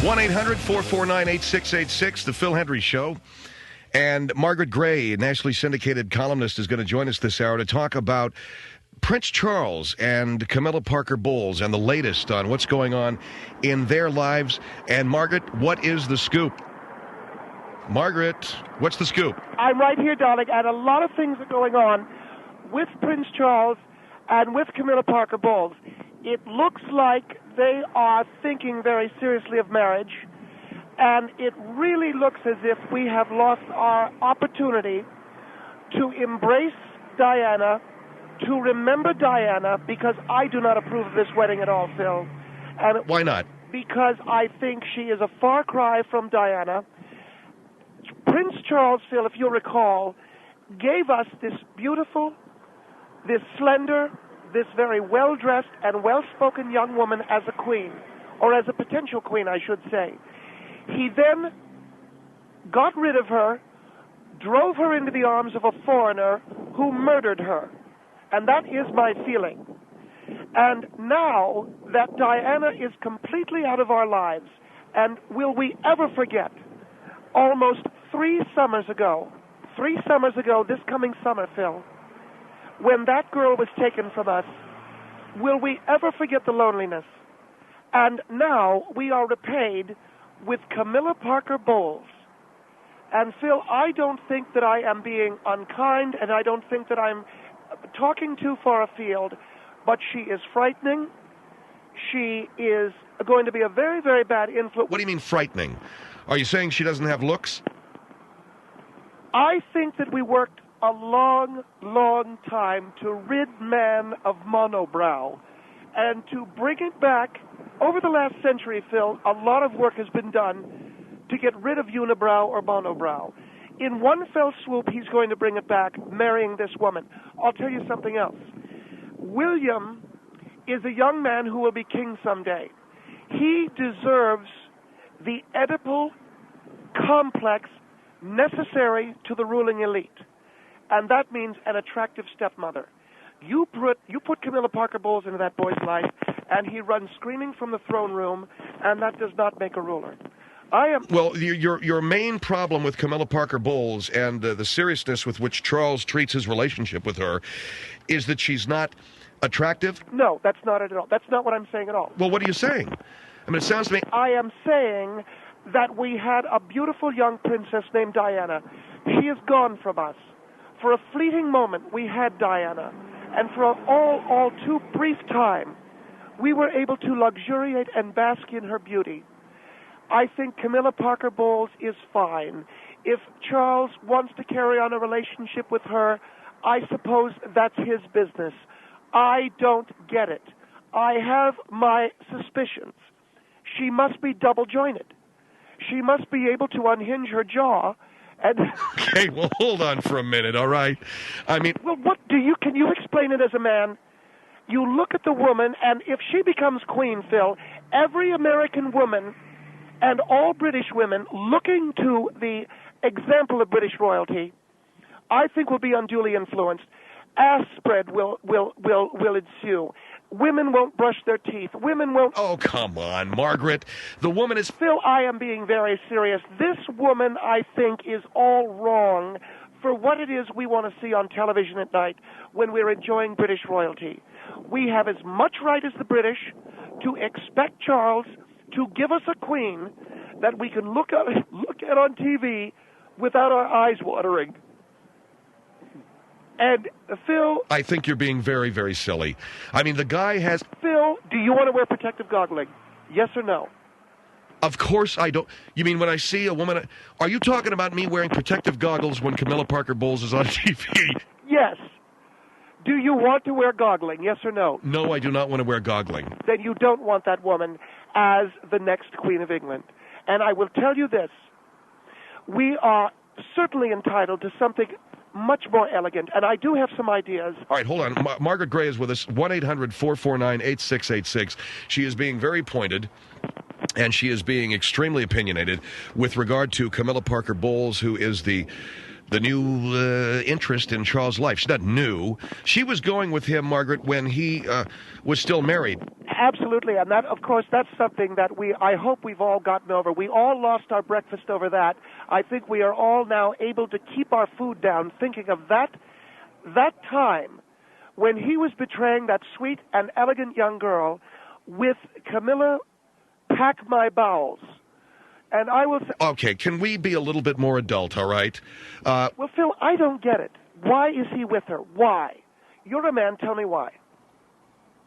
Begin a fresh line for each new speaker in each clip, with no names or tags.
1-800-449-8686, the Phil Hendrie Show. And Margaret Gray, nationally syndicated columnist, is going to join us this hour to talk about Prince Charles and Camilla Parker Bowles and the latest on what's going on in their lives. And Margaret, what is the scoop? Margaret, what's the scoop?
I'm right here, darling, and a lot of things are going on with Prince Charles and with Camilla Parker Bowles. It looks like they are thinking very seriously of marriage, and it really looks as if we have lost our opportunity to embrace Diana, to remember Diana, because I do not approve of this wedding at all, Phil. And
why not?
Because I think she is a far cry from Diana. Prince Charles, Phil, if you'll recall, gave us this beautiful, this slender, this very well-dressed and well-spoken young woman as a queen, or as a potential queen, I should say. He then got rid of her, drove her into the arms of a foreigner who murdered her. And that is my feeling. And now that Diana is completely out of our lives, and will we ever forget, almost 3 summers ago, this coming summer, Phil, when that girl was taken from us, will we ever forget the loneliness? And now we are repaid with Camilla Parker Bowles. And Phil, I don't think that I am being unkind, and I don't think that I'm talking too far afield, but she is frightening. She is going to be a very, very bad influence.
What do you mean frightening? Are you saying she doesn't have looks?
I think that we worked a long, long time to rid man of monobrow and to bring it back. Over the last century, Phil, a lot of work has been done to get rid of unibrow or monobrow. In one fell swoop, he's going to bring it back, marrying this woman. I'll tell you something else. William is a young man who will be king someday. He deserves the Oedipal complex necessary to the ruling elite. And that means an attractive stepmother. You put Camilla Parker Bowles into that boy's life, and he runs screaming from the throne room, and that does not make a ruler.
Well, your main problem with Camilla Parker Bowles and the seriousness with which Charles treats his relationship with her is that she's not attractive?
No, that's not it at all. That's not what I'm saying at all.
Well, what are you saying? I mean, it sounds to me...
I am saying that we had a beautiful young princess named Diana. She is gone from us. For a fleeting moment, we had Diana. And for all too brief time, we were able to luxuriate and bask in her beauty. I think Camilla Parker Bowles is fine. If Charles wants to carry on a relationship with her, I suppose that's his business. I don't get it. I have my suspicions. She must be double-jointed. She must be able to unhinge her jaw and...
Okay, well, hold on for a minute, all right? I mean...
Well, can you explain it as a man? You look at the woman, and if she becomes queen, Phil, every American woman and all British women looking to the example of British royalty, I think will be unduly influenced. Ass spread will ensue. Women won't brush their teeth. Women won't...
Oh, come on, Margaret. The woman is...
Phil, I am being very serious. This woman, I think, is all wrong for what it is we want to see on television at night when we're enjoying British royalty. We have as much right as the British to expect Charles to give us a queen that we can look at on TV without our eyes watering. And, Phil...
I think you're being very, very silly. I mean, the guy has...
Phil, do you want to wear protective goggling? Yes or no?
Of course I don't. You mean when I see a woman... Are you talking about me wearing protective goggles when Camilla Parker Bowles is on TV?
Yes. Do you want to wear goggling? Yes or no?
No, I do not want to wear goggling.
Then you don't want that woman as the next Queen of England. And I will tell you this. We are certainly entitled to something much more elegant, and I do have some ideas.
All right, hold on. Margaret Gray is with us, 1-800-449-8686. She is being very pointed, and she is being extremely opinionated with regard to Camilla Parker Bowles, who is the new interest in Charles' life. She's not new. She was going with him, Margaret, when he was still married.
Absolutely, and that, of course, that's something that I hope we've all gotten over. We all lost our breakfast over that. I think we are all now able to keep our food down, thinking of that time when he was betraying that sweet and elegant young girl with Camilla, pack my bowels. And I will...
Okay, can we be a little bit more adult, all right?
Well, Phil, I don't get it. Why is he with her? Why? You're a man, tell me why.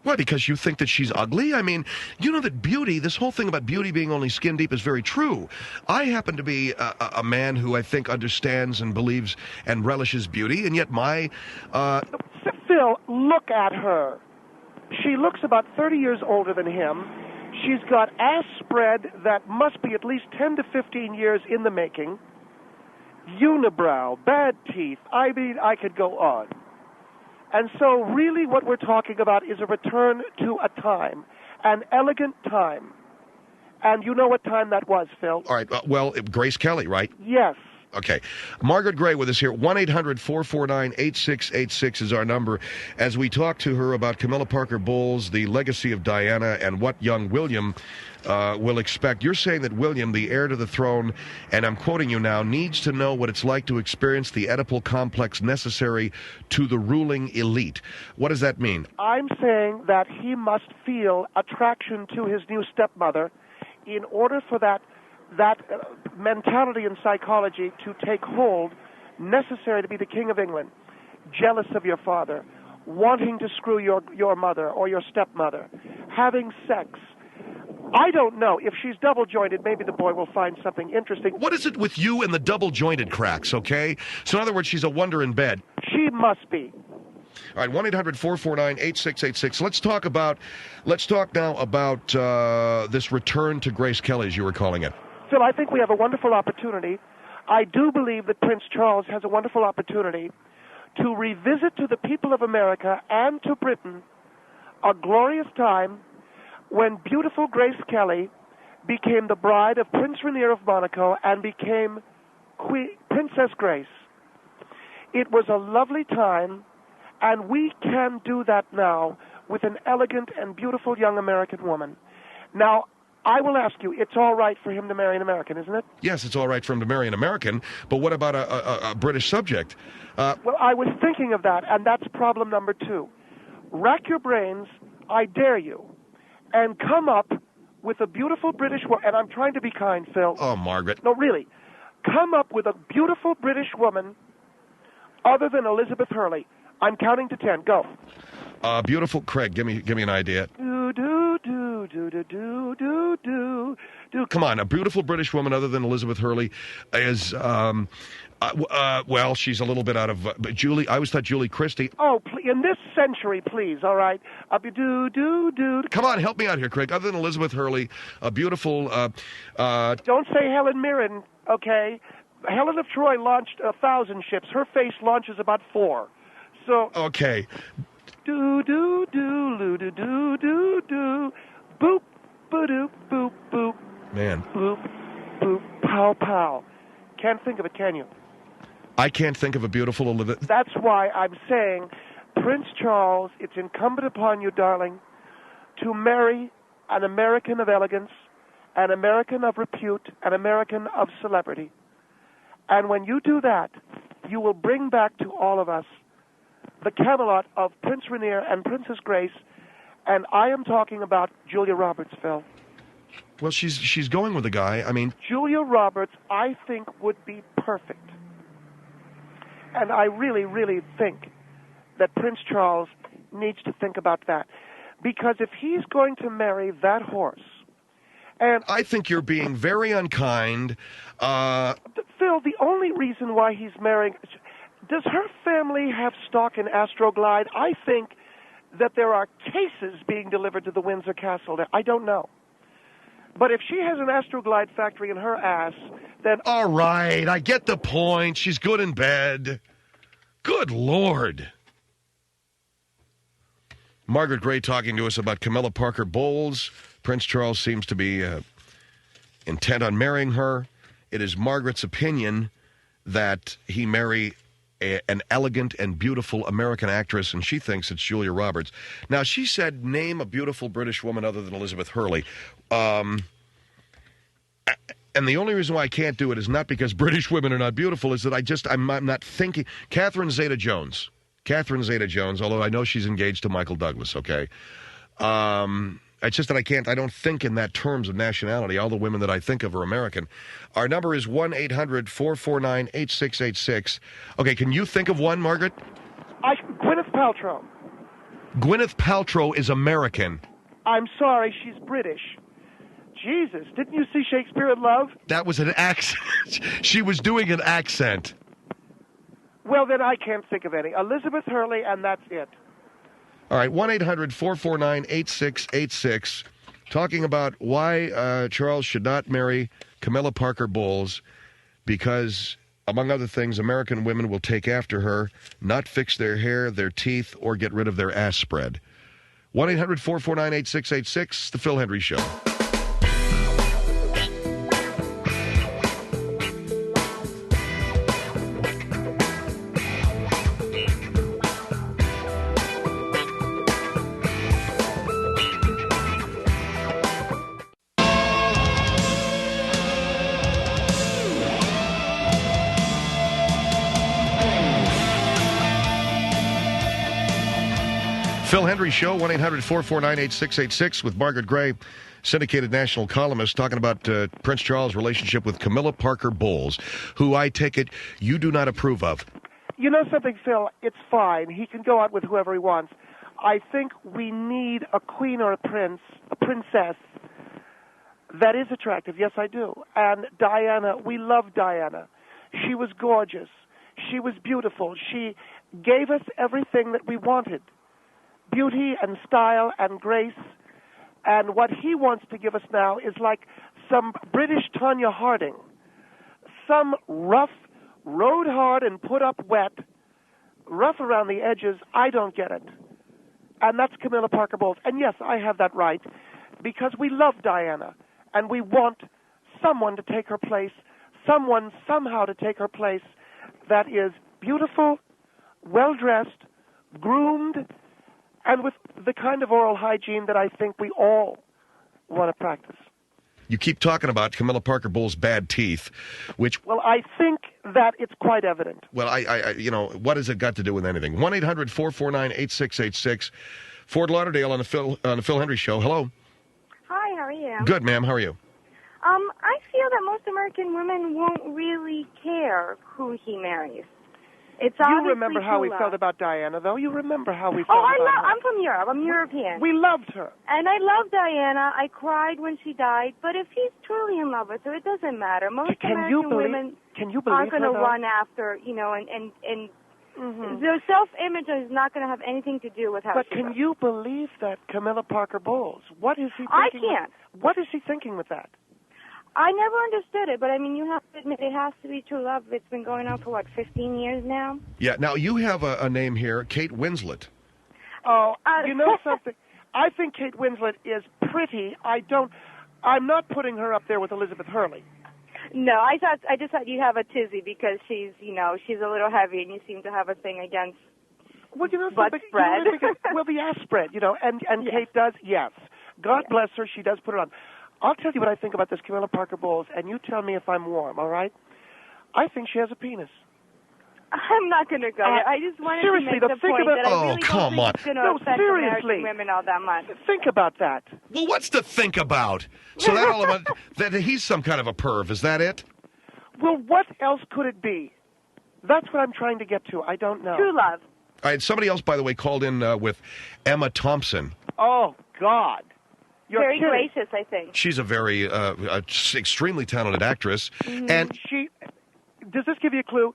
Why, because you think that she's ugly? I mean, you know that beauty, this whole thing about beauty being only skin deep is very true. I happen to be a man who I think understands and believes and relishes beauty, and yet my...
Phil, look at her. She looks about 30 years older than him. She's got ass spread that must be at least 10 to 15 years in the making. Unibrow, bad teeth. I mean, I could go on. And so really what we're talking about is a return to a time, an elegant time. And you know what time that was, Phil?
All right, well, Grace Kelly, right?
Yes.
Okay. Margaret Gray with us here. 1-800-449-8686 is our number as we talk to her about Camilla Parker Bowles, the legacy of Diana, and what young William will expect. You're saying that William, the heir to the throne, and I'm quoting you now, needs to know what it's like to experience the Oedipal complex necessary to the ruling elite. What does that mean?
I'm saying that he must feel attraction to his new stepmother in order for that mentality and psychology to take hold, necessary to be the King of England, jealous of your father, wanting to screw your mother or your stepmother, having sex. I don't know. If she's double-jointed, maybe the boy will find something interesting.
What is it with you and the double-jointed cracks, okay? So in other words, she's a wonder in bed.
She must be.
All right, 1-800-449-8686. Let's talk now about this return to Grace Kelly, as you were calling it.
Phil, I think we have a wonderful opportunity. I do believe that Prince Charles has a wonderful opportunity to revisit to the people of America and to Britain a glorious time when beautiful Grace Kelly became the bride of Prince Rainier of Monaco and became Princess Grace. It was a lovely time, and we can do that now with an elegant and beautiful young American woman. Now, I will ask you, it's all right for him to marry an American, isn't it?
Yes, it's all right for him to marry an American, but what about a British subject?
Well, I was thinking of that, and that's problem number 2. Rack your brains, I dare you, and come up with a beautiful British woman, and I'm trying to be kind, Phil.
Oh, Margaret.
No, really. Come up with a beautiful British woman other than Elizabeth Hurley. I'm counting to 10. Go.
Beautiful, Craig, give me an idea.
Do.
Come on, a beautiful British woman other than Elizabeth Hurley is, well, she's a little bit out of, Julie, I always thought Julie Christie.
Oh, in this century, please, all right?
Come on, help me out here, Craig. Other than Elizabeth Hurley, a beautiful,
Don't say Helen Mirren, okay? Helen of Troy launched 1,000 ships. Her face launches about 4. So.
Okay.
Boop, ba-doop, boop, boop.
Man.
Boop, boop, pow, pow. Can't think of it, can you?
I can't think of a beautiful Elizabeth.
That's why I'm saying, Prince Charles, it's incumbent upon you, darling, to marry an American of elegance, an American of repute, an American of celebrity. And when you do that, you will bring back to all of us the Camelot of Prince Rainier and Princess Grace, and I am talking about Julia Roberts, Phil.
Well, she's going with a guy. I mean,
Julia Roberts, I think, would be perfect. And I really, really think that Prince Charles needs to think about that. Because if he's going to marry that horse, and
I think you're being very unkind.
Phil, the only reason why he's marrying... Does her family have stock in Astroglide? I think that there are cases being delivered to the Windsor Castle. I don't know. But if she has an Astroglide factory in her ass, then...
All right, I get the point. She's good in bed. Good Lord. Margaret Gray talking to us about Camilla Parker Bowles. Prince Charles seems to be intent on marrying her. It is Margaret's opinion that he marry an elegant and beautiful American actress, and she thinks it's Julia Roberts. Now, she said, name a beautiful British woman other than Elizabeth Hurley. And the only reason why I can't do it is not because British women are not beautiful, is that I'm not thinking. Catherine Zeta-Jones, although I know she's engaged to Michael Douglas, okay? It's just that I don't think in that terms of nationality. All the women that I think of are American. Our number is 1-800-449-8686. Okay, can you think of one, Margaret?
Gwyneth Paltrow.
Gwyneth Paltrow is American.
I'm sorry, she's British. Jesus, didn't you see Shakespeare in Love?
That was an accent. She was doing an accent.
Well, then I can't think of any. Elizabeth Hurley, and that's it.
All right, 1-800-449-8686. Talking about why Charles should not marry Camilla Parker Bowles because, among other things, American women will take after her, not fix their hair, their teeth, or get rid of their ass spread. 1-800-449-8686, The Phil Hendrie Show. Phil Hendrie Show, 1-800-449-8686 with Margaret Gray, syndicated national columnist, talking about Prince Charles' relationship with Camilla Parker Bowles, who I take it you do not approve of.
You know something, Phil? It's fine. He can go out with whoever he wants. I think we need a queen or a princess that is attractive. Yes, I do. And Diana, we love Diana. She was gorgeous. She was beautiful. She gave us everything that we wanted. Beauty and style and grace. And what he wants to give us now is like some British Tonya Harding. Some rough, rode hard and put up wet, rough around the edges. I don't get it. And that's Camilla Parker Bowles. And yes, I have that right because we love Diana. And we want someone to take her place, someone somehow to take her place that is beautiful, well-dressed, groomed, and with the kind of oral hygiene that I think we all want to practice.
You keep talking about Camilla Parker Bowles' bad teeth, which...
Well, I think that it's quite evident.
Well, I what has it got to do with anything? 1-800-449-8686. Fort Lauderdale on the Phil Hendrie Show. Hello.
Hi, how are you?
Good, ma'am. How are you?
I feel that most American women won't really care who he marries. It's
you remember how we felt about Diana, though? You remember how we felt about her?
I'm from Europe. I'm European.
We loved her.
And I love Diana. I cried when she died. But if he's truly in love with her, it doesn't matter. Most American women aren't going to run after, and their self-image is not going to have anything to do with how
But
she
can
looks.
you believe that Camilla Parker Bowles? What is he thinking?
I can't.
What is he thinking with that?
I never understood it, but I mean, you have to admit it has to be true love. It's been going on for, 15 years now?
Yeah, now you have a name here, Kate Winslet.
Oh, you know something? I think Kate Winslet is pretty. I'm not putting her up there with Elizabeth Hurley.
No, I just thought you'd have a tizzy because she's a little heavy and you seem to have a thing against butt spread.
Well, the ass spread, and yes. Kate does, yes. God bless her, she does put it on. I'll tell you what I think about this Camilla Parker Bowles, and you tell me if I'm warm, all right? I think she has a penis.
I'm not going to go there. I just wanted to make the point that I really don't think it's going to affect American women all that much.
Think about that.
Well, what's to think about? So that he's some kind of a perv, is that it?
Well, what else could it be? That's what I'm trying to get to. I don't know.
True love.
All right, somebody else, by the way, called in with Emma Thompson.
Oh, God. You're
very
kidding.
gracious, I think.
She's a very extremely talented actress.
Mm-hmm.
And
does this give you a clue?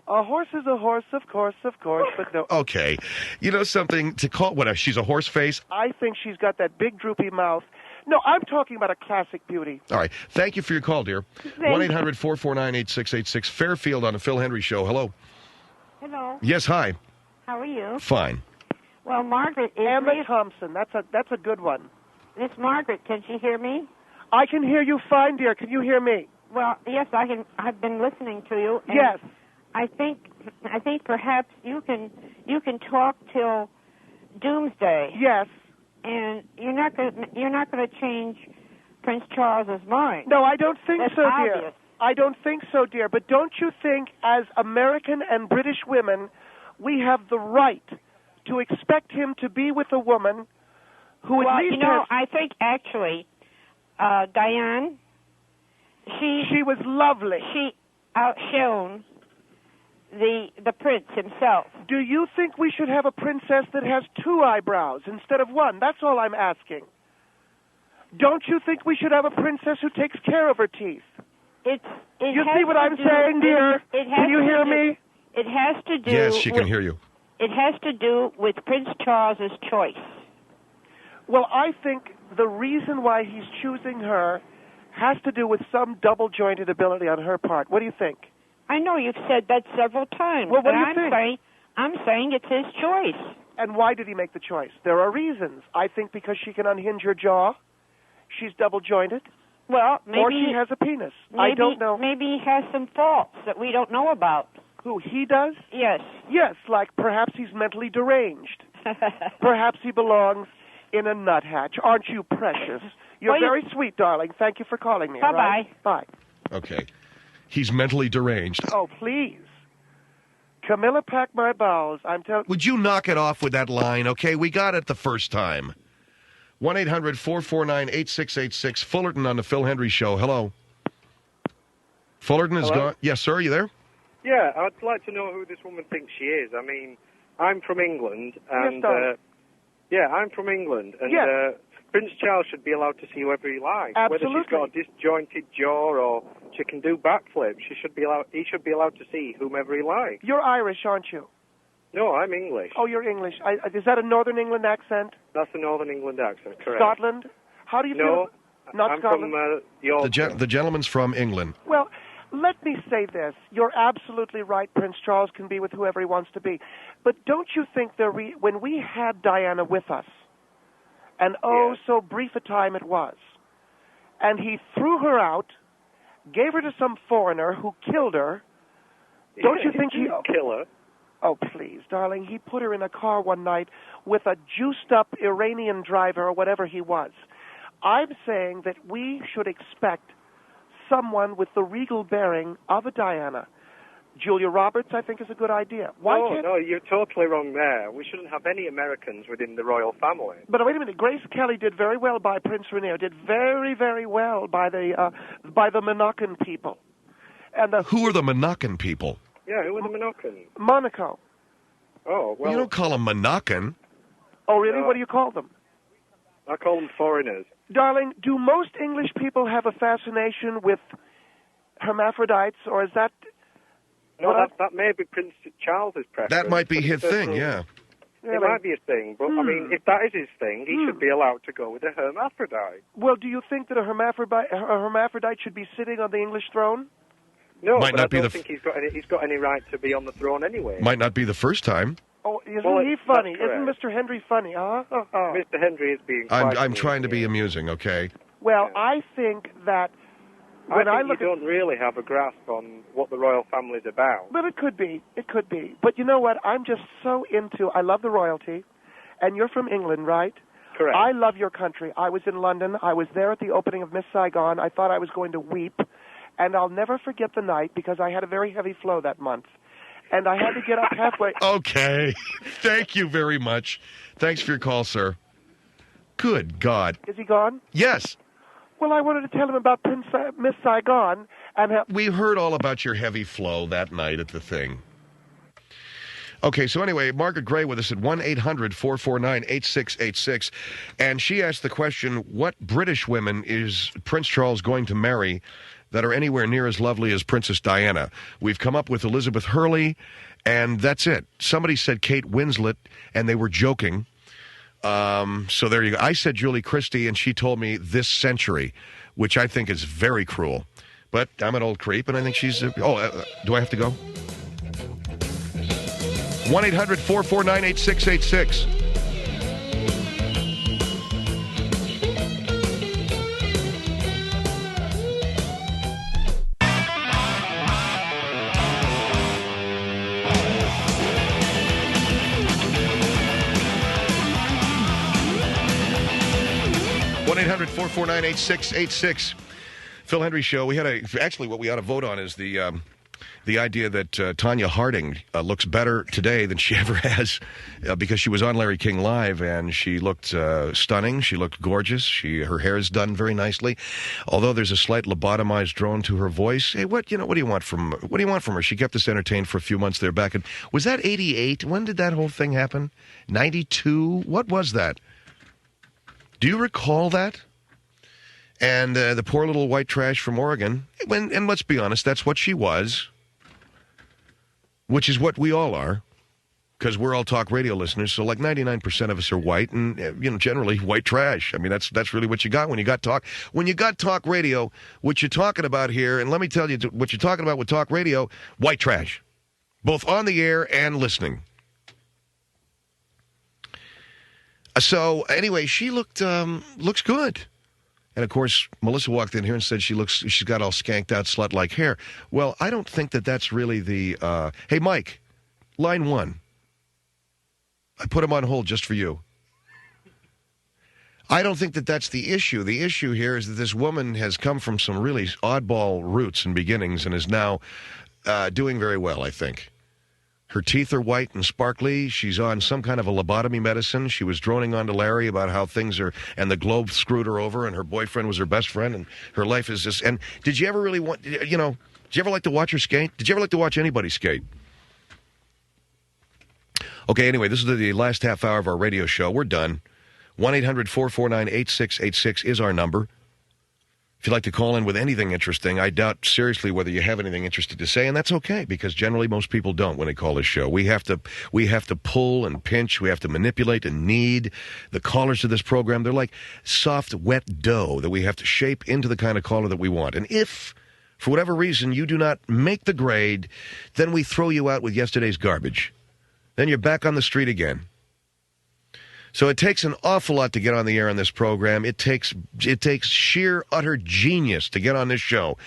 A horse is a horse, of course, but no.
Okay. You know something to call, she's a horse face?
I think she's got that big droopy mouth. No, I'm talking about a classic beauty.
All right. Thank you for your call, dear. 1-800-449-8686. Fairfield on the Phil Hendrie Show. Hello.
Hello.
Yes, hi.
How are you?
Fine.
Well, Margaret is...
Emma Thompson. That's a good one.
Miss Margaret, can she hear me?
I can hear you fine, dear. Can you hear me?
Well, yes, I can. I've been listening to you. And
yes.
I think perhaps you can talk till doomsday.
Yes.
And you're not going to change Prince Charles's mind.
No, I don't think
That's
so,
obvious.
dear. I don't think so, dear. But don't you think, as American and British women, we have the right to expect him to be with a woman who at least has...
I think actually, Diane,
she was lovely.
She outshone the prince himself.
Do you think we should have a princess that has 2 eyebrows instead of 1? That's all I'm asking. Don't you think we should have a princess who takes care of her teeth? You see what I'm saying, dear? Can you hear me?
It has to do...
Yes, she can hear you.
It has to do with Prince Charles's choice.
Well, I think the reason why he's choosing her has to do with some double-jointed ability on her part. What do you think?
I know you've said that several times.
Well, what do you think?
I'm saying it's his choice.
And why did he make the choice? There are reasons. I think because she can unhinge her jaw. She's double-jointed.
Well, maybe...
Or she has a penis. I don't know.
Maybe he has some faults that we don't know about.
Who, he does?
Yes.
Yes, like perhaps he's mentally deranged. Perhaps he belongs in a nuthatch. Aren't you precious? You're very sweet, darling. Thank you for calling me.
Bye-bye.
Right? Bye.
Okay. He's mentally deranged.
Oh, please. Camilla, pack my bowels. I'm telling...
Would you knock it off with that line, okay? We got it the first time. 1-800-449-8686. Fullerton on the Phil Hendrie Show. Hello. Fullerton is gone. Yes, sir. Are you there?
Yeah, I'd like to know who this woman thinks she is. I mean, I'm from England, and I'm from England, and Prince Charles should be allowed to see whoever he likes.
Absolutely.
Whether she's got a disjointed jaw or she can do backflips, he should be allowed to see whomever he likes.
You're Irish, aren't you?
No, I'm English.
Oh, you're English. Is that a Northern England accent?
That's a Northern England accent, correct.
Scotland? How do you feel? Not
I'm
Scotland?
from Yorkshire.
The gentleman's from England.
Well, let me say this. You're absolutely right. Prince Charles can be with whoever he wants to be. But don't you think when we had Diana with us, and so brief a time it was, and he threw her out, gave her to some foreigner who killed her, don't you think he...
kill her?
Oh, please, darling. He put her in a car one night with a juiced-up Iranian driver or whatever he was. I'm saying that we should expect someone with the regal bearing of a Diana. Julia Roberts, I think, is a good idea.
No, you're totally wrong there. We shouldn't have any Americans within the royal family.
But wait a minute. Grace Kelly did very well by Prince Rainier, did very, very well by the Monacan people. And
who are the Monacan people?
Yeah, who are the Monacan?
Monaco.
Oh, well...
You don't call them Monacan.
Oh, really? What do you call them?
I call them foreigners.
Darling, do most English people have a fascination with hermaphrodites, or is that...
No, that may be Prince Charles's preference.
That might be his thing, yeah.
It might be his thing, but, I mean, if that is his thing, he should be allowed to go with a hermaphrodite.
Well, do you think that a hermaphrodite should be sitting on the English throne?
No, but I don't think he's got any right to be on the throne anyway.
Might not be the first time.
Oh, isn't he funny? Isn't Mr. Hendrie funny, huh?
Mr. Hendrie is being
I'm trying to be amusing, okay?
Well, I think that when I look
you don't really have a grasp on what the royal family's about.
But it could be. It could be. But you know what? I'm just so I love the royalty. And you're from England, right?
Correct.
I love your country. I was in London. I was there at the opening of Miss Saigon. I thought I was going to weep. And I'll never forget the night because I had a very heavy flow that month. And I had to get up halfway.
Okay. Thank you very much. Thanks for your call, sir. Good God.
Is he gone?
Yes.
Well, I wanted to tell him about Miss Saigon. And
we heard all about your heavy flow that night at the thing. Okay, so anyway, Margaret Gray with us at 1-800-449-8686. And she asked the question, what British women is Prince Charles going to marry that are anywhere near as lovely as Princess Diana? We've come up with Elizabeth Hurley, and that's it. Somebody said Kate Winslet, and they were joking. So there you go. I said Julie Christie, and she told me this century, which I think is very cruel. But I'm an old creep, and I think she's... do I have to go? 1-800-449-8686. 1-800-449-8686. Phil Hendrie Show. What we ought to vote on is the idea that Tonya Harding looks better today than she ever has because she was on Larry King Live and she looked stunning. She looked gorgeous. Her hair is done very nicely. Although there's a slight lobotomized drone to her voice. Hey, what do you want from her? She kept us entertained for a few months there back in, was that 88? When did that whole thing happen? 92? What was that? Do you recall that? And the poor little white trash from Oregon, and let's be honest, that's what she was, which is what we all are, because we're all talk radio listeners, so like 99% of us are white, and generally white trash. I mean, that's really what you got when you got talk. When you got talk radio, what you're talking about here, and let me tell you what you're talking about with talk radio, white trash, both on the air and listening. So anyway, she looks good. And, of course, Melissa walked in here and said she's got all skanked out slut-like hair. Well, I don't think that's really the, hey, Mike, line 1. I put him on hold just for you. I don't think that's the issue. The issue here is that this woman has come from some really oddball roots and beginnings and is now doing very well, I think. Her teeth are white and sparkly. She's on some kind of a lobotomy medicine. She was droning on to Larry about how things are, and the Globe screwed her over, and her boyfriend was her best friend, and her life is just. And did you ever really did you ever like to watch her skate? Did you ever like to watch anybody skate? Okay, anyway, this is the last half hour of our radio show. We're done. 1-800-449-8686 is our number. If you'd like to call in with anything interesting, I doubt seriously whether you have anything interesting to say, and that's okay, because generally most people don't when they call this show. We have to pull and pinch, we have to manipulate and knead the callers to this program. They're like soft, wet dough that we have to shape into the kind of caller that we want. And if, for whatever reason, you do not make the grade, then we throw you out with yesterday's garbage. Then you're back on the street again. So it takes an awful lot to get on the air on this program. It takes sheer, utter genius to get on this show.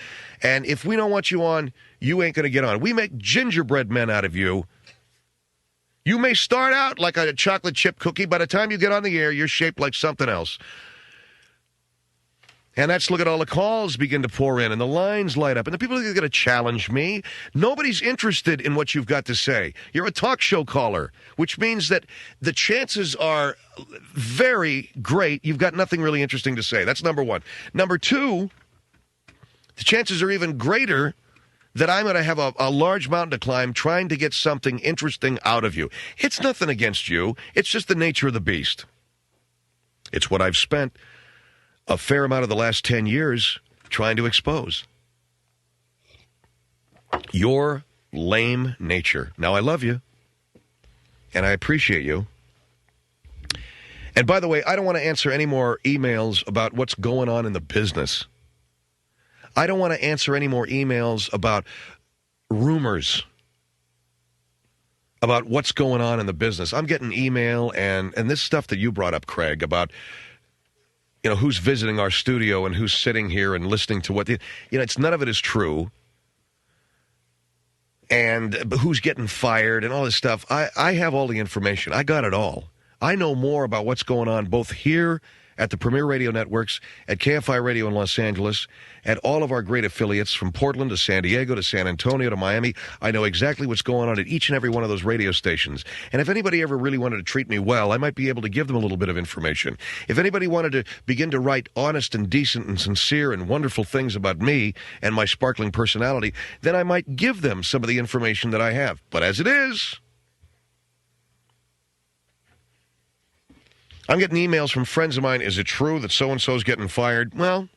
And if we don't want you on, you ain't going to get on. We make gingerbread men out of you. You may start out like a chocolate chip cookie. By the time you get on the air, you're shaped like something else. And look at all the calls begin to pour in, and the lines light up, and the people are going to challenge me. Nobody's interested in what you've got to say. You're a talk show caller, which means that the chances are very great you've got nothing really interesting to say. That's number one. Number two, the chances are even greater that I'm going to have a large mountain to climb trying to get something interesting out of you. It's nothing against you. It's just the nature of the beast. It's what I've spent a fair amount of the last 10 years trying to expose. Your lame nature. Now, I love you, and I appreciate you. And by the way, I don't want to answer any more emails about what's going on in the business. I don't want to answer any more emails about rumors about what's going on in the business. I'm getting email and this stuff that you brought up, Craig, about who's visiting our studio and who's sitting here and listening to what it's none of it is true. And who's getting fired and all this stuff. I have all the information. I got it all. I know more about what's going on both here at the Premier Radio Networks, at KFI Radio in Los Angeles, at all of our great affiliates from Portland to San Diego to San Antonio to Miami. I know exactly what's going on at each and every one of those radio stations. And if anybody ever really wanted to treat me well, I might be able to give them a little bit of information. If anybody wanted to begin to write honest and decent and sincere and wonderful things about me and my sparkling personality, then I might give them some of the information that I have. But as it is, I'm getting emails from friends of mine. Is it true that so-and-so is getting fired? Well,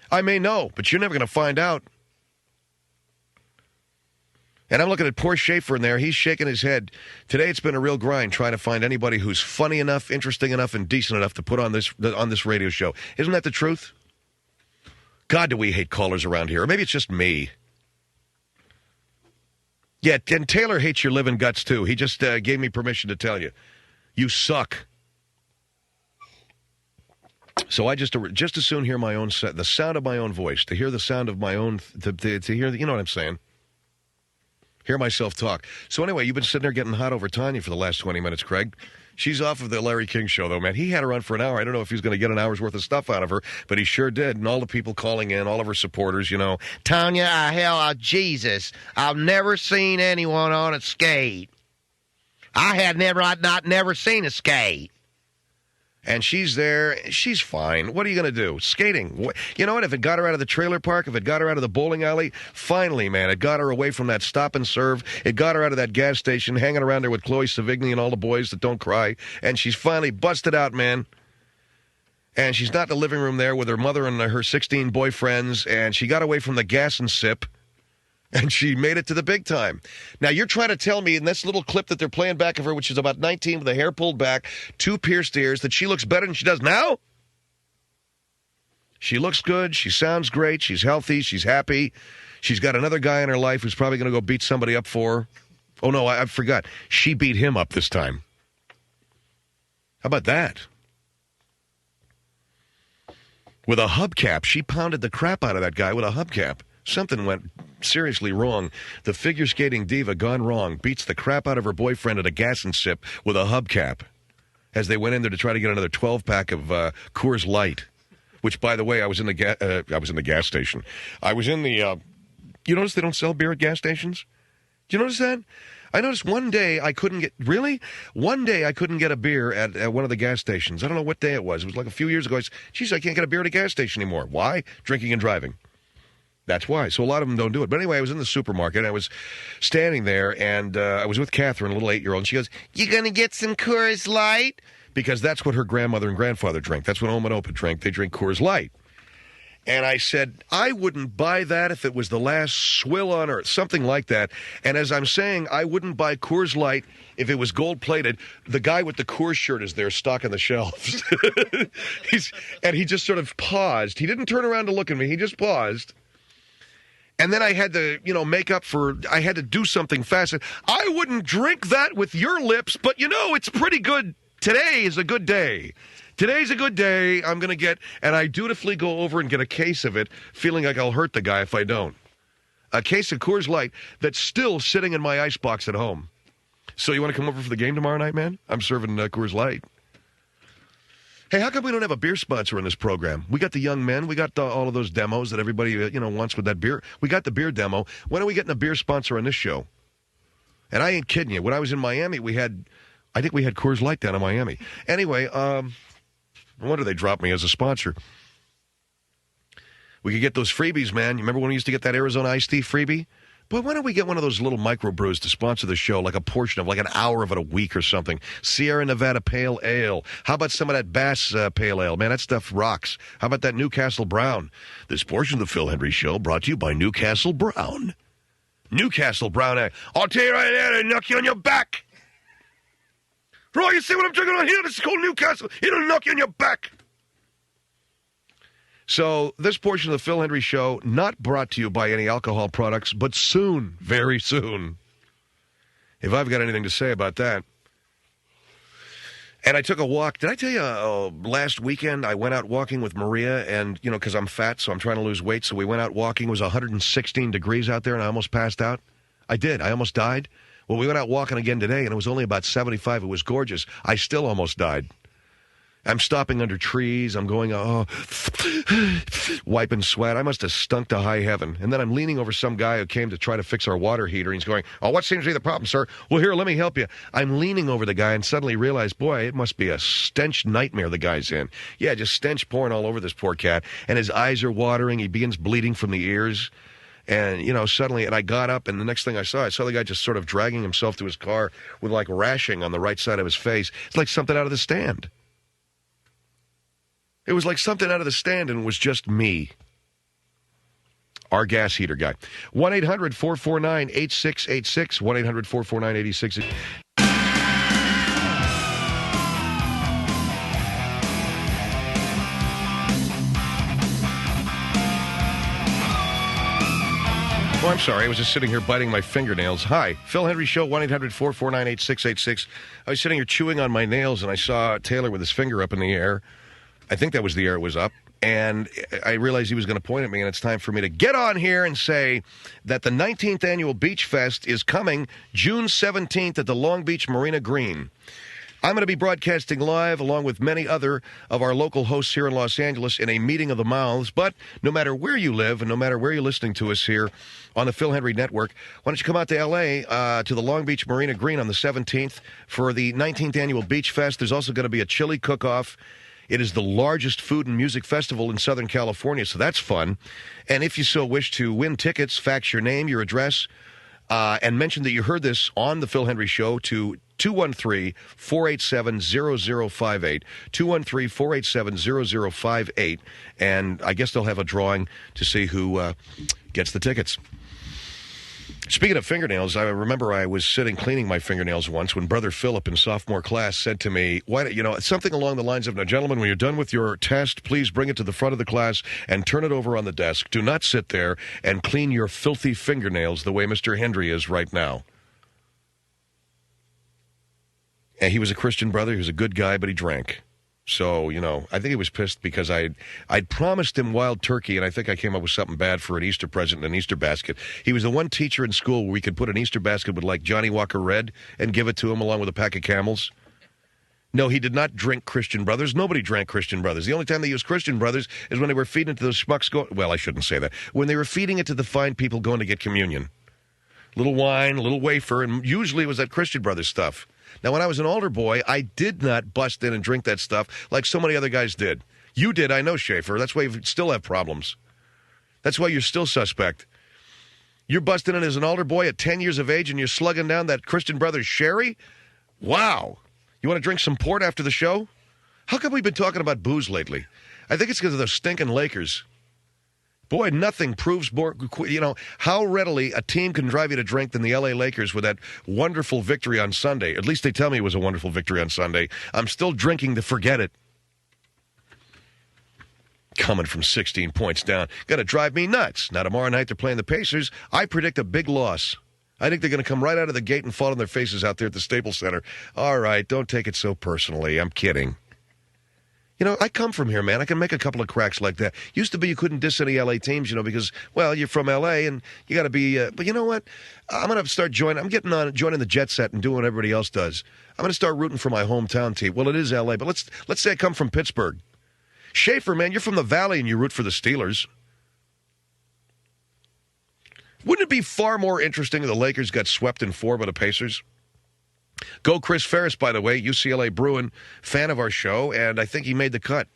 I may know, but you're never going to find out. And I'm looking at poor Schaefer in there. He's shaking his head. Today it's been a real grind trying to find anybody who's funny enough, interesting enough, and decent enough to put on this radio show. Isn't that the truth? God, do we hate callers around here. Or maybe it's just me. Yeah, and Taylor hates your living guts, too. He just gave me permission to tell you. You suck. So I just as soon hear the sound of my own voice, to hear the sound of my own, to hear, you know what I'm saying? hear myself talk. So anyway, you've been sitting there getting hot over Tonya for the last 20 minutes, Craig. She's off of the Larry King show, though, man. He had her on for an hour. I don't know if he was going to get an hour's worth of stuff out of her, but he sure did. And all the people calling in, all of her supporters, Tonya, Jesus, I've never seen anyone on a skate. I'd never seen a skate. And she's there. She's fine. What are you going to do? Skating. You know what? If it got her out of the trailer park, if it got her out of the bowling alley, finally, man, it got her away from that stop and serve. It got her out of that gas station, hanging around there with Chloe Savigny and all the boys that don't cry. And she's finally busted out, man. And she's not in the living room there with her mother and her 16 boyfriends. And she got away from the gas and sip. And she made it to the big time. Now, you're trying to tell me in this little clip that they're playing back of her, which is about 19 with the hair pulled back, 2 pierced ears, that she looks better than she does now? She looks good. She sounds great. She's healthy. She's happy. She's got another guy in her life who's probably going to go beat somebody up for her. Oh, no, I forgot. She beat him up this time. How about that? With a hubcap. She pounded the crap out of that guy with a hubcap. Something went seriously wrong. The figure skating diva gone wrong beats the crap out of her boyfriend at a gas and sip with a hubcap as they went in there to try to get another 12-pack of Coors Light, which, by the way, I was in the gas station. I was in the you notice they don't sell beer at gas stations? Do you notice that? I noticed one day I couldn't get a beer at one of the gas stations. I don't know what day it was. It was like a few years ago. I said, geez, I can't get a beer at a gas station anymore. Why? Drinking and driving. That's why. So a lot of them don't do it. But anyway, I was in the supermarket. And I was standing there, and I was with Catherine, a little 8-year-old. And she goes, "You going to get some Coors Light?" Because that's what her grandmother and grandfather drank. That's what Oma and Opa drank. They drink Coors Light. And I said, I wouldn't buy that if it was the last swill on earth, something like that. And as I'm saying, I wouldn't buy Coors Light if it was gold-plated. The guy with the Coors shirt is there stocking the shelves. And he just sort of paused. He didn't turn around to look at me. He just paused. And then I had to, I had to do something fast. I wouldn't drink that with your lips, but, it's pretty good. Today is a good day. Today's a good day. I'm going to get, and I dutifully go over and get a case of it, feeling like I'll hurt the guy if I don't. A case of Coors Light that's still sitting in my icebox at home. So you want to come over for the game tomorrow night, man? I'm serving Coors Light. Hey, how come we don't have a beer sponsor in this program? We got the young men. We got all of those demos that everybody, wants with that beer. We got the beer demo. When are we getting a beer sponsor on this show? And I ain't kidding you. When I was in Miami, I think we had Coors Light down in Miami. Anyway, no wonder they dropped me as a sponsor. We could get those freebies, man. You remember when we used to get that Arizona iced tea freebie? Boy, why don't we get one of those little microbrews to sponsor the show, like a portion of, like an hour of it a week or something? Sierra Nevada Pale Ale. How about some of that Bass Pale Ale? Man, that stuff rocks. How about that Newcastle Brown? This portion of the Phil Hendrie Show brought to you by Newcastle Brown. Newcastle Brown Ale. I'll tell you right there, they knock you on your back. For all you see what I'm drinking on here, this is called Newcastle. It'll knock you on your back. So this portion of the Phil Hendrie Show, not brought to you by any alcohol products, but soon, very soon, if I've got anything to say about that. And I took a walk. Did I tell you last weekend I went out walking with Maria and, because I'm fat, so I'm trying to lose weight. So we went out walking. It was 116 degrees out there, and I almost passed out. I did. I almost died. Well, we went out walking again today, and it was only about 75. It was gorgeous. I still almost died. I'm stopping under trees. I'm going, wiping sweat. I must have stunk to high heaven. And then I'm leaning over some guy who came to try to fix our water heater. And he's going, what seems to be the problem, sir? Well, here, let me help you. I'm leaning over the guy and suddenly realize, boy, it must be a stench nightmare the guy's in. Yeah, just stench pouring all over this poor cat. And his eyes are watering. He begins bleeding from the ears. And, suddenly, and I got up, and the next thing I saw the guy just sort of dragging himself to his car with, like, rashing on the right side of his face. It's like something out of The Stand. It was like something out of The Stand, and it was just me. Our gas heater guy. 1-800-449-8686. 1-800-449-8686. Oh, I'm sorry. I was just sitting here biting my fingernails. Hi. Phil Hendrie Show, 1-800-449-8686. I was sitting here chewing on my nails, and I saw Taylor with his finger up in the air. I think that was the air it was up. And I realized he was going to point at me, and it's time for me to get on here and say that the 19th Annual Beach Fest is coming June 17th at the Long Beach Marina Green. I'm going to be broadcasting live along with many other of our local hosts here in Los Angeles in a meeting of the mouths. But no matter where you live and no matter where you're listening to us here on the Phil Hendrie Network, why don't you come out to L.A., to the Long Beach Marina Green on the 17th for the 19th Annual Beach Fest. There's also going to be a chili cook-off. It is the largest food and music festival in Southern California, so that's fun. And if you so wish to win tickets, fax your name, your address, and mention that you heard this on the Phil Hendrie Show to 213-487-0058, 213-487-0058, and I guess they'll have a drawing to see who gets the tickets. Speaking of fingernails, I remember I was sitting cleaning my fingernails once when Brother Philip in sophomore class said to me, something along the lines of, "Now, gentlemen, when you're done with your test, please bring it to the front of the class and turn it over on the desk. Do not sit there and clean your filthy fingernails the way Mr. Hendrie is right now." And he was a Christian brother. He was a good guy, but he drank. So, I think he was pissed because I'd promised him wild turkey, and I think I came up with something bad for an Easter present and an Easter basket. He was the one teacher in school where we could put an Easter basket with, like, Johnny Walker Red and give it to him along with a pack of Camels. No, he did not drink Christian Brothers. Nobody drank Christian Brothers. The only time they used Christian Brothers is when they were feeding it to those schmucks well, I shouldn't say that. When they were feeding it to the fine people going to get communion. Little wine, a little wafer, and usually it was that Christian Brothers stuff. Now, when I was an older boy, I did not bust in and drink that stuff like so many other guys did. You did, I know, Schaefer. That's why you still have problems. That's why you're still suspect. You're busting in as an older boy at 10 years of age and you're slugging down that Christian Brothers sherry? Wow. You want to drink some port after the show? How come we've been talking about booze lately? I think it's because of those stinking Lakers. Boy, nothing proves more, how readily a team can drive you to drink than the L.A. Lakers with that wonderful victory on Sunday. At least they tell me it was a wonderful victory on Sunday. I'm still drinking to forget it. Coming from 16 points down. Going to drive me nuts. Now, tomorrow night they're playing the Pacers. I predict a big loss. I think they're going to come right out of the gate and fall on their faces out there at the Staples Center. All right, don't take it so personally. I'm kidding. I come from here, man. I can make a couple of cracks like that. Used to be you couldn't diss any L.A. teams, because, well, you're from L.A. and you got to be, but you know what? I'm going to start joining the jet set and doing what everybody else does. I'm going to start rooting for my hometown team. Well, it is L.A., but let's say I come from Pittsburgh. Schaefer, man, you're from the Valley and you root for the Steelers. Wouldn't it be far more interesting if the Lakers got swept in 4 by the Pacers? Go Chris Ferris, by the way, UCLA Bruin, fan of our show, and I think he made the cut.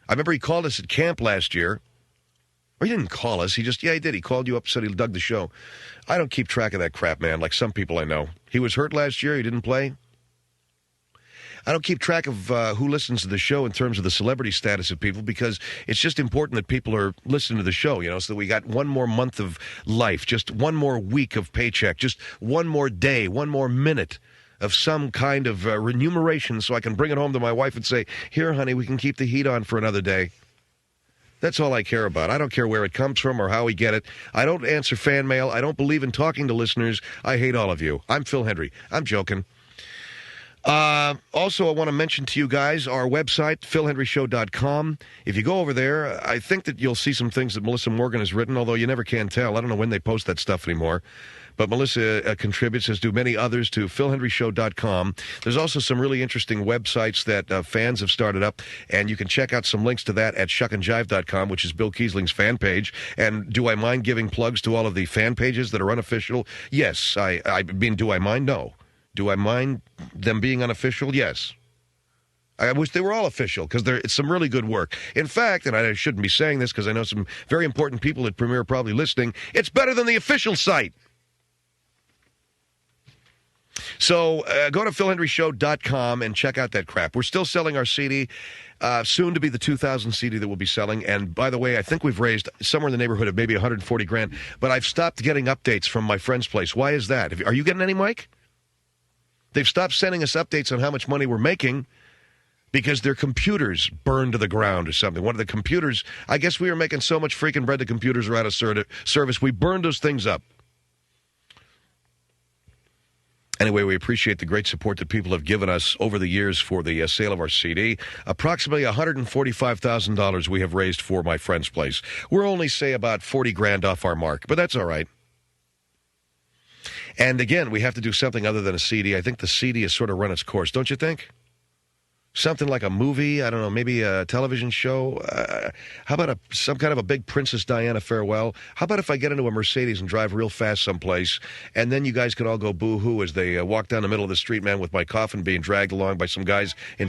I remember he called us at camp last year. Or he didn't call us. He did. He called you up, said he dug the show. I don't keep track of that crap, man, like some people I know. He was hurt last year. He didn't play. I don't keep track of who listens to the show in terms of the celebrity status of people because it's just important that people are listening to the show, so that we got one more month of life, just one more week of paycheck, just one more day, one more minute of some kind of remuneration so I can bring it home to my wife and say, "Here, honey, we can keep the heat on for another day." That's all I care about. I don't care where it comes from or how we get it. I don't answer fan mail. I don't believe in talking to listeners. I hate all of you. I'm Phil Hendrie. I'm joking. Also, I want to mention to you guys our website, philhendrieshow.com. If you go over there, I think that you'll see some things that Melissa Morgan has written, although you never can tell. I don't know when they post that stuff anymore. But Melissa contributes, as do many others, to philhendrieshow.com. There's also some really interesting websites that fans have started up, and you can check out some links to that at shuckandjive.com, which is Bill Kiesling's fan page. And do I mind giving plugs to all of the fan pages that are unofficial? Yes. I mean, do I mind? No. Do I mind them being unofficial? Yes. I wish they were all official because it's some really good work. In fact, and I shouldn't be saying this because I know some very important people at Premiere are probably listening, it's better than the official site. So go to philhendrieshow.com and check out that crap. We're still selling our CD, soon to be the 2000 CD that we'll be selling. And by the way, I think we've raised somewhere in the neighborhood of maybe $140,000. But I've stopped getting updates from my friend's place. Why is that? Are you getting any, Mike? They've stopped sending us updates on how much money we're making because their computers burned to the ground or something. One of the computers, I guess we were making so much freaking bread the computers are out of service. We burned those things up. Anyway, we appreciate the great support that people have given us over the years for the sale of our CD. Approximately $145,000 we have raised for my friend's place. We're only, say, about 40 grand off our mark, but that's all right. And again, we have to do something other than a CD. I think the CD has sort of run its course, don't you think? Something like a movie, I don't know, maybe a television show. How about some kind of a big Princess Diana farewell? How about if I get into a Mercedes and drive real fast someplace, and then you guys can all go boo-hoo as they walk down the middle of the street, man, with my coffin being dragged along by some guys in